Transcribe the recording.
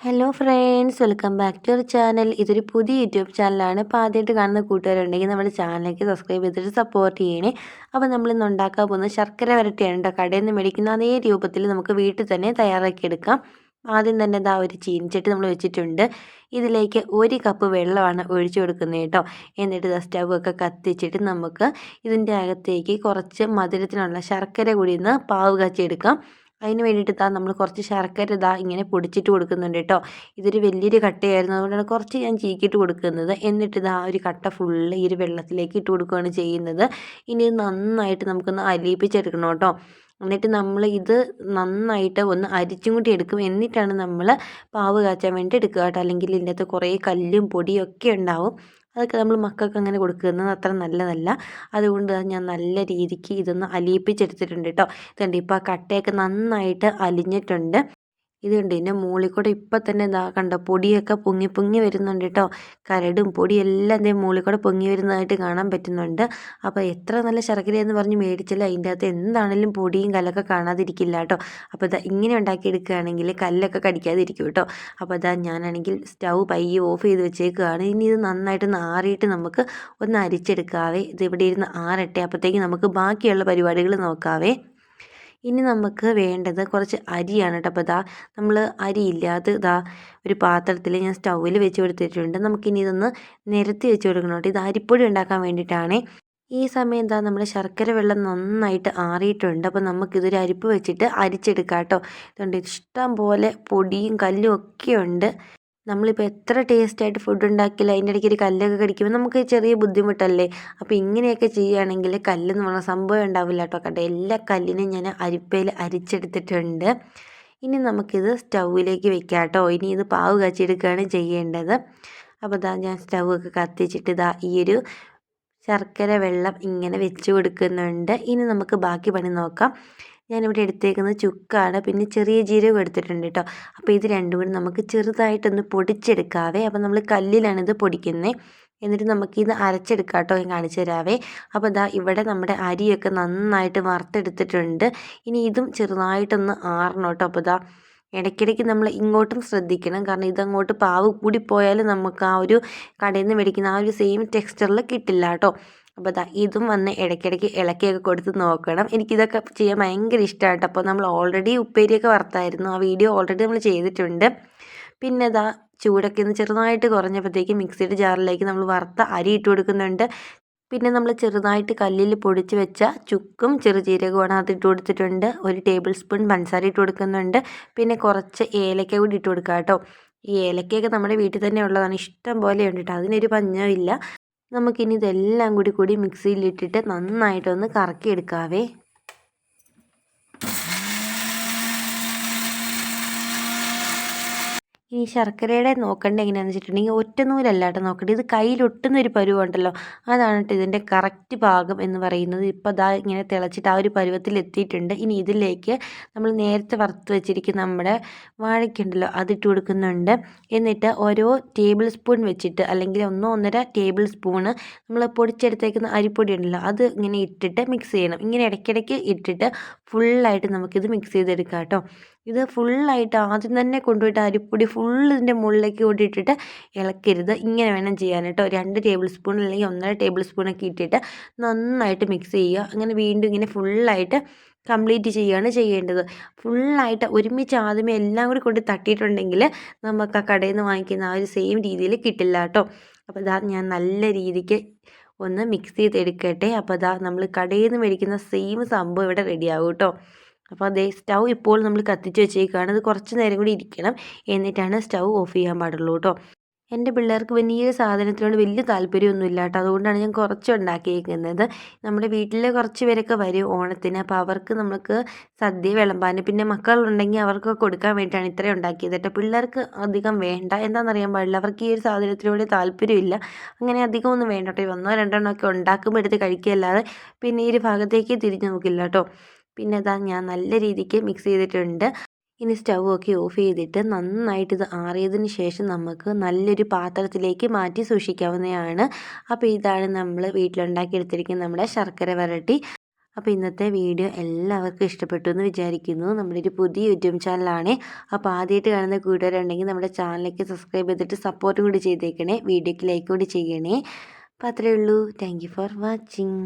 Hello friends, welcome back to our channel. ഇതൊരു പുതിയ YouTube ചാനലാണ്. അപ്പോൾ ആദ്യമായിട്ട് കാണുന്ന കൂട്ടുകാരുണ്ടെങ്കിൽ നമ്മുടെ ചാനലിലേക്ക് സബ്സ്ക്രൈബ് ചെയ്തിട്ട് സപ്പോർട്ട് ചെയ്യണേ. അപ്പോൾ നമ്മളിന്ന് ഉണ്ടാക്കാൻ പോകുന്നത് ശർക്കര വരട്ടിയാണ് കേട്ടോ. കടയിൽ നിന്ന് മേടിക്കുന്ന അതേ രൂപത്തിൽ നമുക്ക് വീട്ടിൽ തന്നെ തയ്യാറാക്കിയെടുക്കാം. ആദ്യം തന്നെ ഒരു ചീനിച്ചട്ടി നമ്മൾ വെച്ചിട്ടുണ്ട്. ഇതിലേക്ക് 1 കപ്പ് വെള്ളമാണ് ഒഴിച്ചു കൊടുക്കുന്നത് കേട്ടോ. എന്നിട്ട് സ്റ്റവ് ഒക്കെ കത്തിച്ചിട്ട് നമുക്ക് ഇതിൻ്റെ അകത്തേക്ക് കുറച്ച് മധുരത്തിനുള്ള ശർക്കര കൂടി ഒന്ന് പാവ് കാച്ചിയെടുക്കാം. അതിന് വേണ്ടിയിട്ട് നമ്മൾ കുറച്ച് ശർക്കര ഇങ്ങനെ പൊടിച്ചിട്ട് കൊടുക്കുന്നുണ്ട് കേട്ടോ. ഇതൊരു വലിയൊരു കട്ടയായിരുന്നു, അതുകൊണ്ടാണ് കുറച്ച് ഞാൻ ചീക്കിയിട്ട് കൊടുക്കുന്നത്. എന്നിട്ട് ഒരു കട്ട ഫുള്ള് ഈ ഒരു വെള്ളത്തിലേക്ക് ഇട്ട് കൊടുക്കുകയാണ് ചെയ്യുന്നത്. ഇനി ഇത് നന്നായിട്ട് നമുക്കൊന്ന് അലിയിപ്പിച്ചെടുക്കണം കേട്ടോ. എന്നിട്ട് നമ്മൾ ഇത് നന്നായിട്ട് ഒന്ന് അരിച്ചും കൂടി എടുക്കും. എന്നിട്ടാണ് നമ്മൾ പാവ് കാച്ചാൻ വേണ്ടി എടുക്കുക കേട്ടോ. അല്ലെങ്കിൽ ഇതിൻ്റെ അകത്ത് കുറേ കല്ലും പൊടിയും ഒക്കെ ഉണ്ടാവും. അതൊക്കെ നമ്മൾ മക്കൾക്ക് അങ്ങനെ കൊടുക്കുന്നത് അത്ര നല്ലതല്ല. അതുകൊണ്ട് ഞാൻ നല്ല രീതിക്ക് ഇതൊന്ന് അലിയിപ്പിച്ചെടുത്തിട്ടുണ്ട് കേട്ടോ. ഇതുണ്ട്, ഇപ്പോൾ ആ കട്ടയൊക്കെ നന്നായിട്ട് അലിഞ്ഞിട്ടുണ്ട്. ഇത് കണ്ട് ഇതിൻ്റെ മുകളിൽ കൂടെ ഇപ്പം തന്നെ കണ്ടോ, പൊടിയൊക്കെ പൊങ്ങി പൊങ്ങി വരുന്നുണ്ട് കേട്ടോ. കരടും പൊടിയെല്ലാം ഇതിൻ്റെ മുകളിൽ കൂടെ പൊങ്ങി വരുന്നതായിട്ട് കാണാൻ പറ്റുന്നുണ്ട്. അപ്പോൾ എത്ര നല്ല ശർക്കരയെന്ന് പറഞ്ഞ് മേടിച്ചാലും അതിൻ്റെ അകത്ത് എന്താണെങ്കിലും പൊടിയും കല്ലൊക്കെ കാണാതിരിക്കില്ല കേട്ടോ. അപ്പോൾ ഇങ്ങനെ ഉണ്ടാക്കിയെടുക്കുകയാണെങ്കിൽ കല്ലൊക്കെ കടിക്കാതിരിക്കും കേട്ടോ. അപ്പോൾ ഞാനാണെങ്കിൽ സ്റ്റൗ പയ്യെ ഓഫ് ചെയ്ത് വെച്ചേക്കുകയാണ്. ഇനി ഇത് നന്നായിട്ട് ആറിയിട്ട് നമുക്ക് ഒന്ന് അരിച്ചെടുക്കാവേ. ഇത് ഇവിടെ ഇരുന്ന് ആറട്ടെ, അപ്പോഴത്തേക്ക് നമുക്ക് ബാക്കിയുള്ള പരിപാടികൾ നോക്കാവേ. ഇനി നമുക്ക് വേണ്ടത് കുറച്ച് അരിയാണ് കേട്ടോ. അപ്പോൾ നമ്മൾ അരിയില്ല, അത് ഒരു പാത്രത്തിൽ ഞാൻ സ്റ്റൗവിൽ വെച്ച് കൊടുത്തിട്ടുണ്ട്. നമുക്കിനി ഇതൊന്ന് നിരത്തി വെച്ച് കൊടുക്കണം കേട്ടോ. ഇത് അരിപ്പൊടി ഉണ്ടാക്കാൻ വേണ്ടിയിട്ടാണ്. ഈ സമയം നമ്മുടെ ശർക്കര വെള്ളം നന്നായിട്ട് ആറിയിട്ടുണ്ട്. അപ്പോൾ നമുക്കിതൊരു അരിപ്പ് വെച്ചിട്ട് അരിച്ചെടുക്കാം കേട്ടോ. ഇതുകൊണ്ട് ഇഷ്ടം പോലെ പൊടിയും കല്ലും ഒക്കെ ഉണ്ട്. നമ്മളിപ്പോൾ എത്ര ടേസ്റ്റായിട്ട് ഫുഡ് ഉണ്ടാക്കിയാലും അതിൻ്റെ ഇടയ്ക്ക് ഒരു കല്ലൊക്കെ കടിക്കുമ്പോൾ നമുക്ക് ചെറിയ ബുദ്ധിമുട്ടല്ലേ. അപ്പോൾ ഇങ്ങനെയൊക്കെ ചെയ്യുകയാണെങ്കിൽ കല്ലെന്ന് പറഞ്ഞ സംഭവം ഉണ്ടാവില്ല കേട്ടോ. കണ്ടോ, എല്ലാ കല്ലിനും ഞാൻ അരിപ്പയിൽ അരിച്ചെടുത്തിട്ടുണ്ട്. ഇനി നമുക്കിത് സ്റ്റൗവിലേക്ക് വെക്കാം കേട്ടോ. ഇനി ഇത് പാവ് കാച്ചിയെടുക്കുകയാണ് ചെയ്യേണ്ടത്. അപ്പോൾ ഞാൻ സ്റ്റൗ ഒക്കെ കത്തിച്ചിട്ട് ഈ ഒരു ശർക്കര വെള്ളം ഇങ്ങനെ വെച്ച് കൊടുക്കുന്നുണ്ട്. ഇനി നമുക്ക് ബാക്കി പണി നോക്കാം. ഞാനിവിടെ എടുത്തേക്കുന്നത് ചുക്കാണ്, പിന്നെ ചെറിയ ജീരകം എടുത്തിട്ടുണ്ട് കേട്ടോ. അപ്പോൾ ഇത് രണ്ടും കൂടി നമുക്ക് ചെറുതായിട്ടൊന്ന് പൊടിച്ചെടുക്കാവേ. അപ്പോൾ നമ്മൾ കല്ലിലാണ് ഇത് പൊടിക്കുന്നത്. എന്നിട്ട് നമുക്കിത് അരച്ചെടുക്കാം കേട്ടോ. ഞാൻ കാണിച്ചു തരാവേ. അപ്പോൾ ഇവിടെ നമ്മുടെ അരിയൊക്കെ നന്നായിട്ട് വറുത്തെടുത്തിട്ടുണ്ട്. ഇനി ഇതും ചെറുതായിട്ടൊന്ന് ആറണം കേട്ടോ. അപ്പോൾ ഇടയ്ക്കിടയ്ക്ക് നമ്മൾ ഇങ്ങോട്ടും ശ്രദ്ധിക്കണം, കാരണം ഇതങ്ങോട്ട് പാവ് കൂടിപ്പോയാൽ നമുക്ക് ആ ഒരു കടയിൽ നിന്ന് മേടിക്കുന്ന ആ ഒരു സെയിം ടെക്സ്ചറിൽ കിട്ടില്ല കേട്ടോ. അപ്പോൾ ഇതും വന്ന് ഇടയ്ക്കിടയ്ക്ക് ഇളക്കിയൊക്കെ കൊടുത്ത് നോക്കണം. എനിക്കിതൊക്കെ ചെയ്യാൻ ഭയങ്കര ഇഷ്ടമാണ് കേട്ടോ. അപ്പോൾ നമ്മൾ ഓൾറെഡി ഉപ്പേരിയൊക്കെ വറുത്തായിരുന്നു, ആ വീഡിയോ ഓൾറെഡി നമ്മൾ ചെയ്തിട്ടുണ്ട്. പിന്നെ ചൂടൊക്കെ ഒന്ന് ചെറുതായിട്ട് കുറഞ്ഞപ്പോഴത്തേക്ക് മിക്സിയുടെ ജാറിലേക്ക് നമ്മൾ വറുത്ത അരി ഇട്ട് കൊടുക്കുന്നുണ്ട്. പിന്നെ നമ്മൾ ചെറുതായിട്ട് കല്ലിൽ പൊടിച്ച് വെച്ച ചുക്കും ചെറുജീരകമാണ് അത് ഇട്ട് കൊടുത്തിട്ടുണ്ട്. 1 ടേബിൾ സ്പൂൺ പഞ്ചസാര ഇട്ട് കൊടുക്കുന്നുണ്ട്. പിന്നെ കുറച്ച് ഏലക്ക കൂടി ഇട്ട് കൊടുക്കുക കേട്ടോ. ഈ ഏലക്കയൊക്കെ നമ്മുടെ വീട്ടിൽ തന്നെ ഉള്ളതാണ്, ഇഷ്ടം പോലെ ഉണ്ട് കേട്ടോ. അതിനൊരു പഞ്ഞമില്ല. നമുക്കിനി ഇതെല്ലാം കൂടി മിക്സിയിലിട്ടിട്ട് നന്നായിട്ടൊന്ന് കറക്കിയെടുക്കാവേ. ഈ ശർക്കരയുടെ നോക്കേണ്ടത് എങ്ങനെയാണെന്ന് വെച്ചിട്ടുണ്ടെങ്കിൽ ഒറ്റ നൂലല്ല കേട്ടോ നോക്കേണ്ടത്. ഇത് കയ്യിലൊട്ടുന്ന ഒരു പരുവുണ്ടല്ലോ, അതാണ് കേട്ടോ ഇതിൻ്റെ കറക്റ്റ് പാകം എന്ന് പറയുന്നത്. ഇപ്പോൾ ഇങ്ങനെ തിളച്ചിട്ട് ആ ഒരു പരുവത്തിൽ എത്തിയിട്ടുണ്ട്. ഇനി ഇതിലേക്ക് നമ്മൾ നേരത്തെ വറുത്ത് വെച്ചിരിക്കുന്ന നമ്മുടെ വാഴയ്ക്കുണ്ടല്ലോ അതിട്ട് കൊടുക്കുന്നുണ്ട്. എന്നിട്ട് ഓരോ ടേബിൾ സ്പൂൺ വെച്ചിട്ട്, അല്ലെങ്കിൽ 1-1.5 ടേബിൾ സ്പൂണ് നമ്മൾ പൊടിച്ചെടുത്തേക്കുന്ന അരിപ്പൊടി ഉണ്ടല്ലോ അത് ഇങ്ങനെ ഇട്ടിട്ട് മിക്സ് ചെയ്യണം. ഇങ്ങനെ ഇടയ്ക്കിടയ്ക്ക് ഇട്ടിട്ട് ഫുള്ളായിട്ട് നമുക്കിത് മിക്സ് ചെയ്തെടുക്കാം കേട്ടോ. ഇത് ഫുള്ളായിട്ട് ആദ്യം തന്നെ കൊണ്ടുപോയിട്ട് അരിപ്പൊടി ഫുള്ള് ഇതിൻ്റെ മുകളിലേക്ക് കൊണ്ടിട്ടിട്ട് ഇളക്കരുത്. ഇങ്ങനെ വേണം ചെയ്യാൻ കേട്ടോ. 2 ടേബിൾ സ്പൂൺ അല്ലെങ്കിൽ 1.5 ടേബിൾ സ്പൂണൊക്കെ ഇട്ടിട്ട് നന്നായിട്ട് മിക്സ് ചെയ്യുക. അങ്ങനെ വീണ്ടും ഇങ്ങനെ ഫുള്ളായിട്ട് കംപ്ലീറ്റ് ചെയ്യുകയാണ് ചെയ്യേണ്ടത്. ഫുള്ളായിട്ട് ഒരുമിച്ച് ആദ്യമേ എല്ലാം കൂടി കൊണ്ട് തട്ടിയിട്ടുണ്ടെങ്കിൽ നമുക്ക് ആ കടയിൽ നിന്ന് വാങ്ങിക്കുന്ന ആ ഒരു സെയിം രീതിയിൽ കിട്ടില്ല കേട്ടോ. അപ്പോൾ ഞാൻ നല്ല രീതിക്ക് ഒന്ന് മിക്സ് ചെയ്തെടുക്കട്ടെ. അപ്പോൾ നമ്മൾ കടയിൽ നിന്ന് മേടിക്കുന്ന സെയിം സംഭവം ഇവിടെ റെഡിയാകും കേട്ടോ. അപ്പോൾ സ്റ്റൗ ഇപ്പോൾ നമ്മൾ കത്തിച്ച് വെച്ചേക്കാണ്. അത് കുറച്ച് നേരം കൂടി ഇരിക്കണം, എന്നിട്ടാണ് സ്റ്റൗ ഓഫ് ചെയ്യാൻ പാടുള്ളൂ കേട്ടോ. എൻ്റെ പിള്ളേർക്ക് പിന്നെ ഈ സാധനത്തിനോട് വലിയ താല്പര്യമൊന്നുമില്ല കേട്ടോ. അതുകൊണ്ടാണ് ഞാൻ കുറച്ച് ഉണ്ടാക്കിയേക്കുന്നത്. നമ്മുടെ വീട്ടിലെ കുറച്ച് പേരൊക്കെ വരും ഓണത്തിന്. അപ്പോൾ അവർക്ക് നമുക്ക് സദ്യ വിളമ്പാൻ, പിന്നെ മക്കളുണ്ടെങ്കിൽ അവർക്ക് കൊടുക്കാൻ വേണ്ടിയിട്ടാണ് ഇത്രയും ഉണ്ടാക്കിയത് കേട്ടോ. പിള്ളേർക്ക് അധികം വേണ്ട, എന്താണെന്നറിയാൻ പാടില്ല, അവർക്ക് ഈ ഒരു സാധനത്തിനോട് താല്പര്യമില്ല. അങ്ങനെ അധികം ഒന്നും വേണ്ട കേട്ടോ. 1-2 ഒക്കെ ഉണ്ടാക്കുമ്പോൾ എടുത്ത് കഴിക്കുകയല്ലാതെ പിന്നെ ഈ ഒരു ഭാഗത്തേക്ക് തിരിഞ്ഞു നോക്കില്ല കേട്ടോ. പിന്നെ ഞാൻ നല്ല രീതിക്ക് മിക്സ് ചെയ്തിട്ടുണ്ട്. ഇനി സ്റ്റൗ ഒക്കെ ഓഫ് ചെയ്തിട്ട് നന്നായിട്ട് ഇത് ആറിയതിന് ശേഷം നമുക്ക് നല്ലൊരു പാത്രത്തിലേക്ക് മാറ്റി സൂക്ഷിക്കാവുന്നതാണ്. അപ്പോൾ ഇതാണ് നമ്മൾ വീട്ടിലുണ്ടാക്കിയെടുത്തിരിക്കുന്ന നമ്മുടെ ശർക്കര വരട്ടി. അപ്പോൾ ഇന്നത്തെ വീഡിയോ എല്ലാവർക്കും ഇഷ്ടപ്പെട്ടു എന്ന് വിചാരിക്കുന്നു. നമ്മുടെ ഒരു പുതിയ യൂട്യൂബ് ചാനലാണ്. അപ്പോൾ ആദ്യമായിട്ട് കാണുന്ന കൂട്ടുകാരുണ്ടെങ്കിൽ നമ്മുടെ ചാനലിലേക്ക് സബ്സ്ക്രൈബ് ചെയ്തിട്ട് സപ്പോർട്ടും കൂടി ചെയ്തേക്കണേ. വീഡിയോയ്ക്ക് ലൈക്ക് കൂടി ചെയ്യണേ. അപ്പോൾ അത്രയേ ഉള്ളൂ. Thank you for watching.